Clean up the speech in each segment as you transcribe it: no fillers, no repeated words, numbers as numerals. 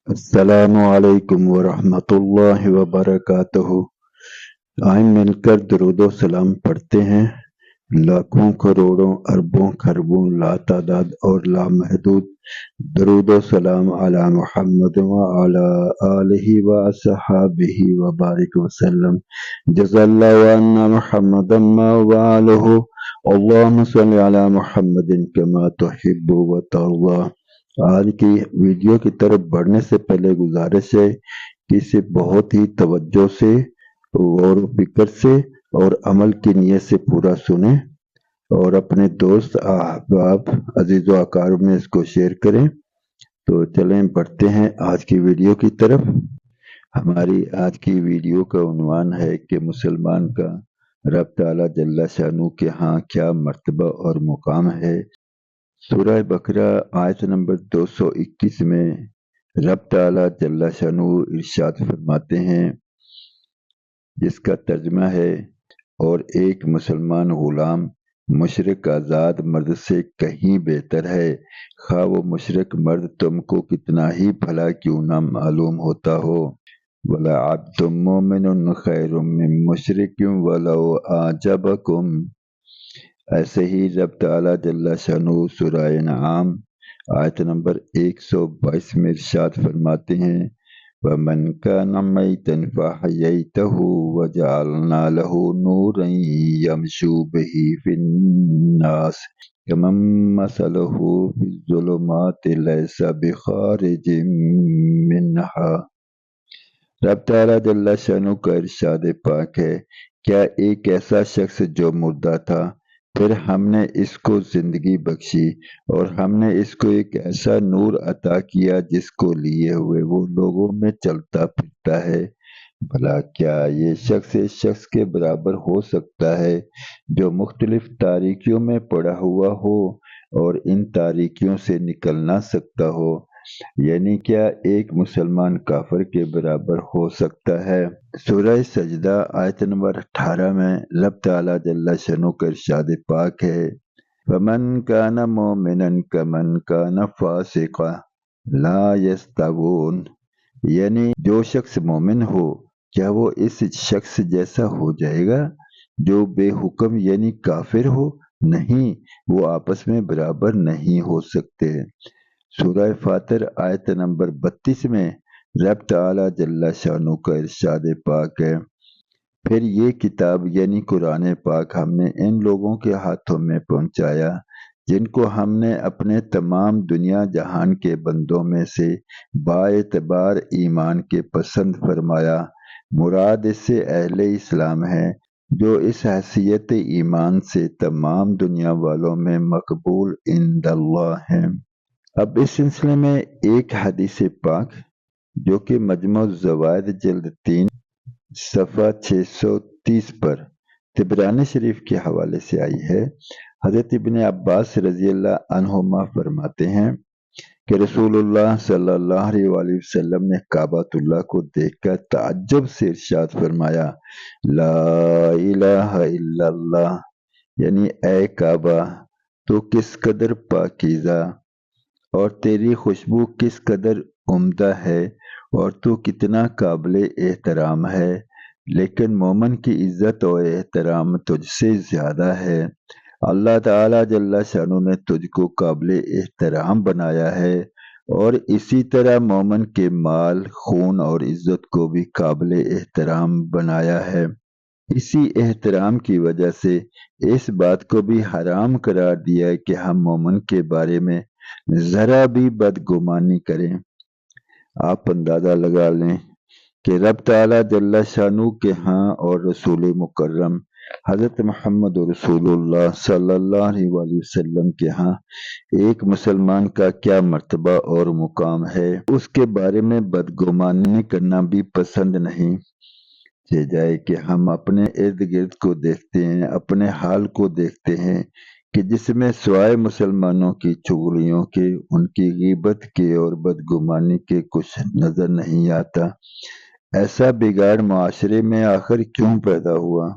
السلام علیکم ورحمۃ اللہ وبرکاتہ۔ آئیں مل کر درود و سلام پڑھتے ہیں۔ لاکھوں کروڑوں اربوں خربوں لاتعداد اور لامحدود درود و سلام علی محمد وعلی آلہ وصحابہ وبارک وسلم۔ جزا اللہ عنا محمدا ما وعلہ، اللہم صل علی محمد کما تحب وترضی۔ آج کی ویڈیو کی طرف بڑھنے سے پہلے گزارش ہے کہ اسے بہت ہی توجہ سے، غور و فکر سے اور عمل کی نیت سے پورا سنیں اور اپنے دوست احباب عزیز و اقارب میں اس کو شیئر کریں۔ تو چلیں بڑھتے ہیں آج کی ویڈیو کی طرف۔ ہماری آج کی ویڈیو کا عنوان ہے کہ مسلمان کا رب تعالیٰ جل شانہ کے ہاں کیا مرتبہ اور مقام ہے۔ سورہ بقرہ آیت نمبر 221 میں رب تعالیٰ جل شانہ ارشاد فرماتے ہیں، جس کا ترجمہ ہے، اور ایک مسلمان غلام مشرک آزاد مرد سے کہیں بہتر ہے، خواہ وہ مشرک مرد تم کو کتنا ہی بھلا کیوں نہ معلوم ہوتا ہو۔ وَلَعَبْدٌ مُّؤْمِنٌ خَيْرٌ مِّن مُّشْرِكٍ وَلَوْ أَعْجَبَكُمْ۔ ایسے ہی رب تعالیٰ جل شانہ سورہ انعام آیت نمبر 122 میں ارشاد فرماتے ہیں، وَمَنْ كَانَ مَيْتًا فَأَحْيَيْنَاهُ وَجَعَلْنَا لَهُ نُورًا يَمْشِي بِهِ فِي النَّاسِ كَمَن مَّثَلُهُ فِي الظُّلُمَاتِ لَيْسَ بِخَارِجٍ مِّنْهَا۔ رب تعالیٰ جل شانہ کا ارشاد پاک ہے، کیا ایک ایسا شخص جو مردہ تھا، پھر ہم نے اس کو زندگی بخشی اور ہم نے اس کو ایک ایسا نور عطا کیا جس کو لیے ہوئے وہ لوگوں میں چلتا پھرتا ہے، بھلا کیا یہ شخص اس شخص کے برابر ہو سکتا ہے جو مختلف تاریکیوں میں پڑا ہوا ہو اور ان تاریکیوں سے نکل نہ سکتا ہو؟ یعنی کیا ایک مسلمان کافر کے برابر ہو سکتا ہے؟ سورہ سجدہ آیت نمبر 18 میں رب تعالیٰ جل شانہ کا ارشاد پاک ہے، فَمَنْ كَانَ مُؤْمِنًا كَمَنْ كَانَ فَاسِقًا لَا يَسْتَوُونَ۔ یعنی جو شخص مومن ہو کیا وہ اس شخص جیسا ہو جائے گا جو بے حکم یعنی کافر ہو؟ نہیں، وہ آپس میں برابر نہیں ہو سکتے۔ سورہ فاطر آیت نمبر 32 میں رب تعالیٰ جل شانہ کا ارشاد پاک ہے، پھر یہ کتاب یعنی قرآن پاک ہم نے ان لوگوں کے ہاتھوں میں پہنچایا جن کو ہم نے اپنے تمام دنیا جہان کے بندوں میں سے با اعتبار ایمان کے پسند فرمایا۔ مراد اس سے اہل اسلام ہے جو اس حیثیت ایمان سے تمام دنیا والوں میں مقبول عند اللہ ہیں۔ اب اس سلسلے میں ایک حدیث پاک جو کہ مجموع الزوائد جلد 3 صفحہ 630 پر طبرانی شریف کے حوالے سے آئی ہے۔ حضرت ابن عباس رضی اللہ عنہما فرماتے ہیں کہ رسول اللہ صلی اللہ علیہ وآلہ وسلم نے کعبۃ اللہ کو دیکھ کر تعجب سے ارشاد فرمایا، لا الہ الا اللہ، یعنی اے کعبہ تو کس قدر پاکیزہ اور تیری خوشبو کس قدر عمدہ ہے اور تو کتنا قابل احترام ہے، لیکن مومن کی عزت و احترام تجھ سے زیادہ ہے۔ اللہ تعالیٰ جل شانہ نے تجھ کو قابل احترام بنایا ہے اور اسی طرح مومن کے مال، خون اور عزت کو بھی قابل احترام بنایا ہے۔ اسی احترام کی وجہ سے اس بات کو بھی حرام قرار دیا ہے کہ ہم مومن کے بارے میں ذرا بھی بدگمانی کریں۔ آپ اندازہ لگا لیں کہ رب تعالیٰ جل شانہ کے ہاں اور رسول مکرم حضرت محمد رسول اللہ صلی اللہ علیہ وآلہ وسلم کے ہاں ایک مسلمان کا کیا مرتبہ اور مقام ہے، اس کے بارے میں بدگمانی کرنا بھی پسند نہیں جائے کہ ہم اپنے ارد گرد کو دیکھتے ہیں، اپنے حال کو دیکھتے ہیں کہ جس میں سوائے مسلمانوں کی چغلیوں کے، ان کی غیبت کے اور بدگمانی کے کچھ نظر نہیں آتا۔ ایسا بگاڑ معاشرے میں آخر کیوں پیدا ہوا؟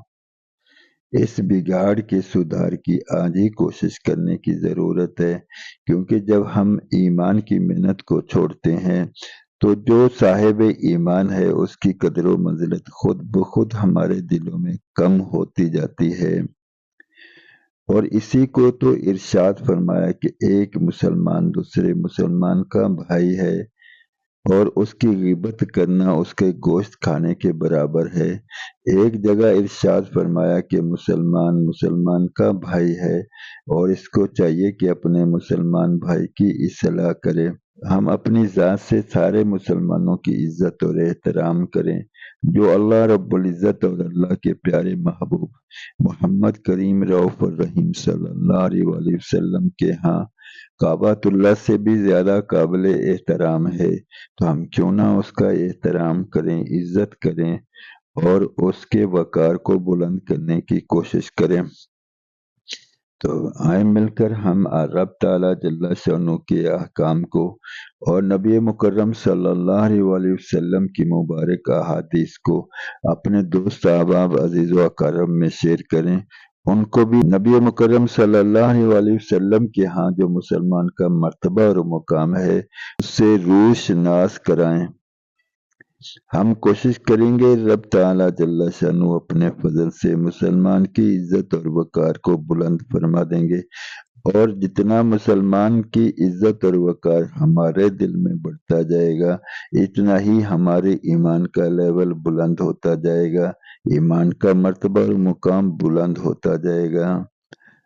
اس بگاڑ کے سدھار کی آج ہی کوشش کرنے کی ضرورت ہے، کیونکہ جب ہم ایمان کی محنت کو چھوڑتے ہیں تو جو صاحب ایمان ہے اس کی قدر و منزلت خود بخود ہمارے دلوں میں کم ہوتی جاتی ہے۔ اور اسی کو تو ارشاد فرمایا کہ ایک مسلمان دوسرے مسلمان کا بھائی ہے، اور اس کی غیبت کرنا اس کے گوشت کھانے کے برابر ہے۔ ایک جگہ ارشاد فرمایا کہ مسلمان مسلمان کا بھائی ہے اور اس کو چاہیے کہ اپنے مسلمان بھائی کی اصلاح کرے۔ ہم اپنی ذات سے سارے مسلمانوں کی عزت اور احترام کریں، جو اللہ رب العزت اور اللہ کے پیارے محبوب محمد کریم رؤوف الرحیم صلی اللہ علیہ وآلہ وسلم کے ہاں کعبۃ اللہ سے بھی زیادہ قابل احترام ہے، تو ہم کیوں نہ اس کا احترام کریں، عزت کریں اور اس کے وقار کو بلند کرنے کی کوشش کریں۔ تو آئیں مل کر ہم رب تعالیٰ جل شانہ کے احکام کو اور نبی مکرم صلی اللہ علیہ وآلہ وسلم کی مبارک احادیث کو اپنے دوست احباب عزیز و اقارب میں شیئر کریں، ان کو بھی نبی مکرم صلی اللہ علیہ وآلہ وسلم کے ہاں جو مسلمان کا مرتبہ اور مقام ہے اس سے روشناس کرائیں۔ ہم کوشش کریں گے رب تعالیٰ جل شانہ اپنے فضل سے مسلمان کی عزت اور وقار کو بلند فرما دیں گے، اور جتنا مسلمان کی عزت اور وقار ہمارے دل میں بڑھتا جائے گا اتنا ہی ہمارے ایمان کا لیول بلند ہوتا جائے گا، ایمان کا مرتبہ اور مقام بلند ہوتا جائے گا۔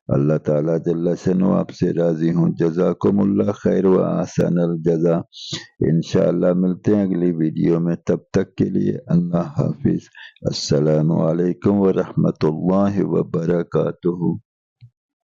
اللہ تعالیٰ جل شانہ آپ سے راضی ہوں۔ جزاکم اللہ خیر و احسن الجزا۔ انشاءاللہ ملتے ہیں اگلی ویڈیو میں، تب تک کے لیے اللہ حافظ۔ السلام علیکم ورحمۃ اللہ وبرکاتہ۔